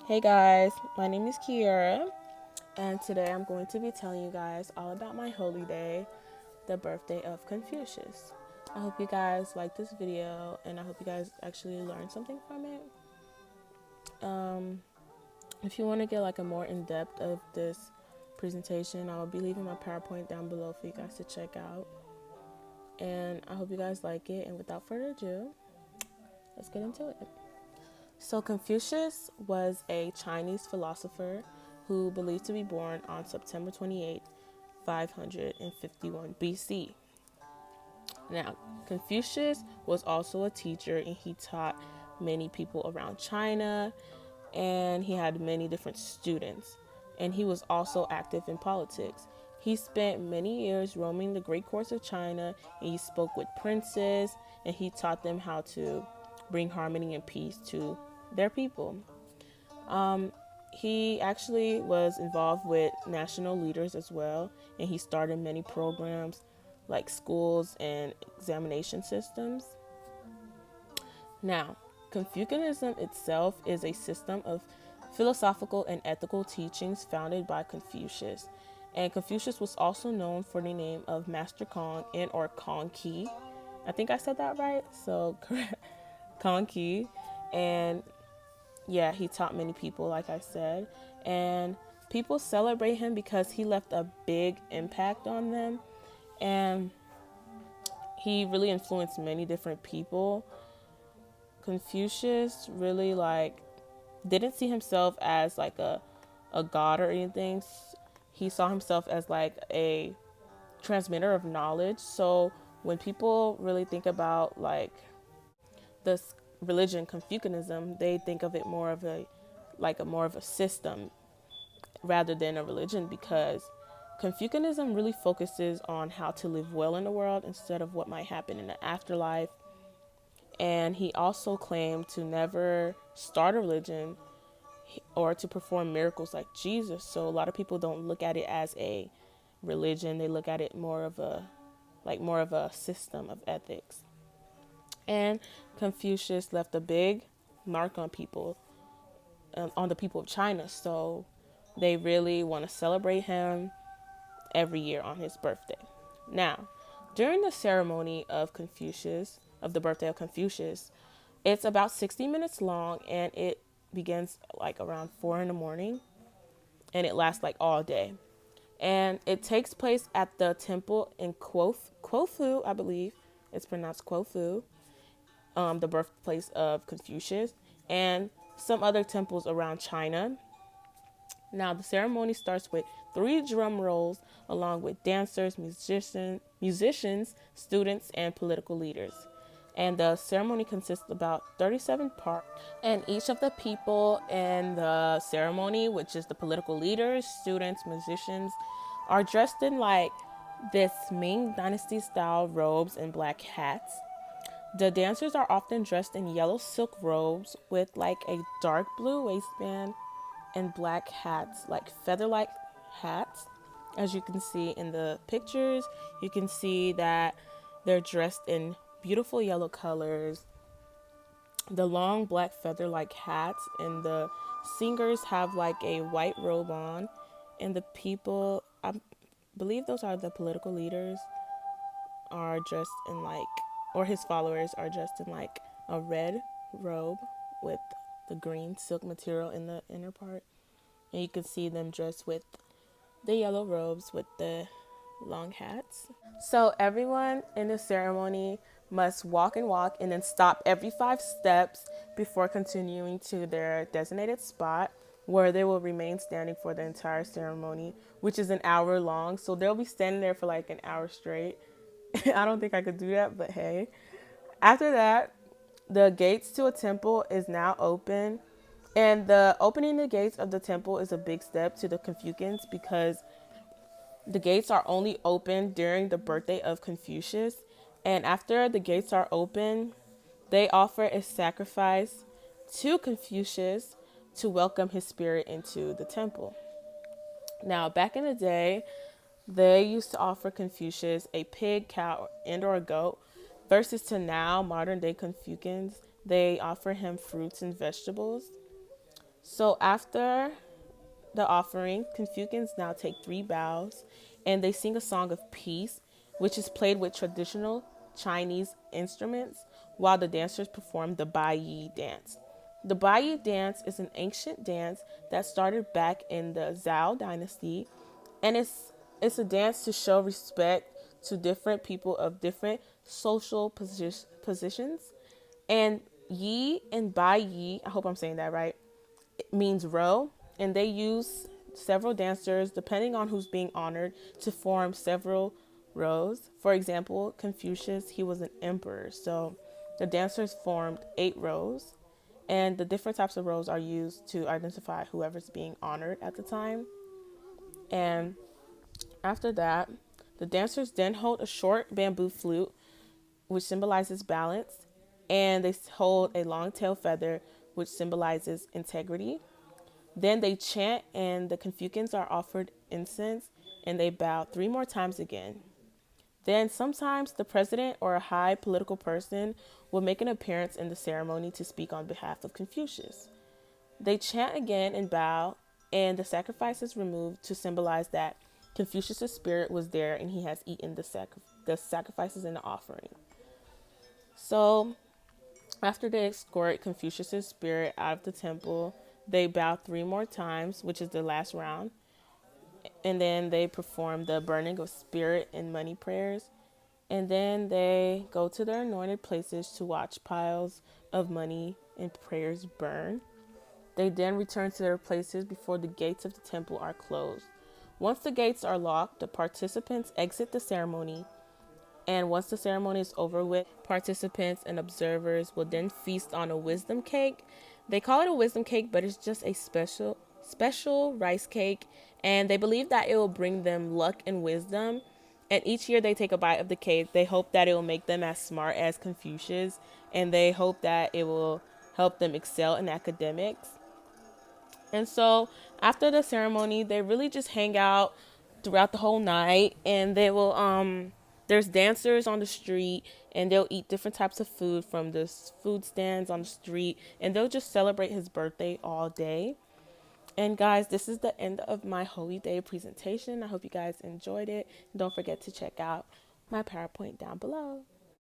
Hey guys, my name is Kiara, and today I'm going to be telling you guys all about my holy day, the birthday of Confucius. I hope you guys like this video, and I hope you guys actually learn something from it. Um, if you want to get like a more in-depth of this presentation, I'll be leaving my PowerPoint down below for you guys to check out. And I hope you guys like it, and without further ado, let's get into it. So Confucius was a Chinese philosopher who believed to be born on September 28, 551 BC. Now, Confucius was also a teacher and he taught many people around China, and he had many different students. And he was also active in politics. He spent many years roaming the great courts of China, and he spoke with princes, and he taught them how to bring harmony and peace to their people. He actually was involved with national leaders as well, and he started many programs like schools and examination systems. Now, Confucianism itself is a system of philosophical and ethical teachings founded by Confucius. And Confucius was also known for the name of Master Kong and or Kong Ki. I think I said that right. So correct. Kong Ki. And yeah, he taught many people, like I said. And people celebrate him because he left a big impact on them. And he really influenced many different people. Confucius really didn't see himself as like a god or anything. He saw himself as like a transmitter of knowledge. So when people really think about like this religion Confucianism, they think of it more of a system rather than a religion, because Confucianism really focuses on how to live well in the world instead of what might happen in the afterlife. And he also claimed to never start a religion or to perform miracles like Jesus. So a lot of people don't look at it as a religion. They look at it more of a system of ethics. And Confucius left a big mark on people, on the people of China. So they really want to celebrate him every year on his birthday. Now, during the ceremony of the birthday of Confucius, it's about 60 minutes long, and it begins like around 4 in the morning, and it lasts like all day. And it takes place at the temple in Quofu, I believe it's pronounced Quofu, the birthplace of Confucius, and some other temples around China. Now, the ceremony starts with 3 drum rolls, along with dancers, musicians, students, and political leaders. And the ceremony consists of about 37 parts. And each of the people in the ceremony, which is the political leaders, students, musicians, are dressed in like this Ming Dynasty style robes and black hats. The dancers are often dressed in yellow silk robes with like a dark blue waistband and black hats, like feather-like hats. As you can see in the pictures, you can see that they're dressed in beautiful yellow colors, the long black feather-like hats, and the singers have like a white robe on, and the people, I believe those are the political leaders, are dressed in like, or his followers are dressed in like a red robe with the green silk material in the inner part. And you can see them dressed with the yellow robes with the long hats. So everyone in the ceremony must walk and then stop every 5 steps before continuing to their designated spot, where they will remain standing for the entire ceremony, which is an hour long. So they'll be standing there for like an hour straight. I don't think I could do that, but hey. After that, the gates to a temple is now open. And the opening the gates of the temple is a big step to the Confucians, because the gates are only open during the birthday of Confucius. And after the gates are open, they offer a sacrifice to Confucius to welcome his spirit into the temple. Now, back in the day, they used to offer Confucius a pig, cow, and or a goat, versus to now, modern day Confucians, they offer him fruits and vegetables. So after the offering, Confucians now take 3 bows and they sing a song of peace, which is played with traditional Chinese instruments while the dancers perform the Bai Yi dance. The Bai Yi dance is an ancient dance that started back in the Zhou dynasty, and it's a dance to show respect to different people of different social positions. And Yi and Bai Yi, I hope I'm saying that right, means row, and they use several dancers depending on who's being honored to form several rows. For example, Confucius, he was an emperor, so the dancers formed 8 rows, and the different types of rows are used to identify whoever's being honored at the time. And after that, the dancers then hold a short bamboo flute, which symbolizes balance, and they hold a long tail feather, which symbolizes integrity. Then they chant, and the Confucians are offered incense, and they bow 3 more times again. Then sometimes the president or a high political person will make an appearance in the ceremony to speak on behalf of Confucius. They chant again and bow, and the sacrifice is removed to symbolize that Confucius' spirit was there and he has eaten the sacrifices and the offering. So after they escort Confucius' spirit out of the temple, they bow 3 more times, which is the last round, and then they perform the burning of spirit and money prayers. And then they go to their anointed places to watch piles of money and prayers burn. They then return to their places before the gates of the temple are closed. Once the gates are locked, the participants exit the ceremony, and once the ceremony is over with, participants and observers will then feast on a wisdom cake. They call it a wisdom cake, but it's just a special rice cake, and they believe that it will bring them luck and wisdom. And each year they take a bite of the cake. They hope that it will make them as smart as Confucius, and they hope that it will help them excel in academics. And so after the ceremony, they really just hang out throughout the whole night, and they will there's dancers on the street, and they'll eat different types of food from the food stands on the street, and they'll just celebrate his birthday all day. And guys, this is the end of my Holy Day presentation. I hope you guys enjoyed it. Don't forget to check out my PowerPoint down below.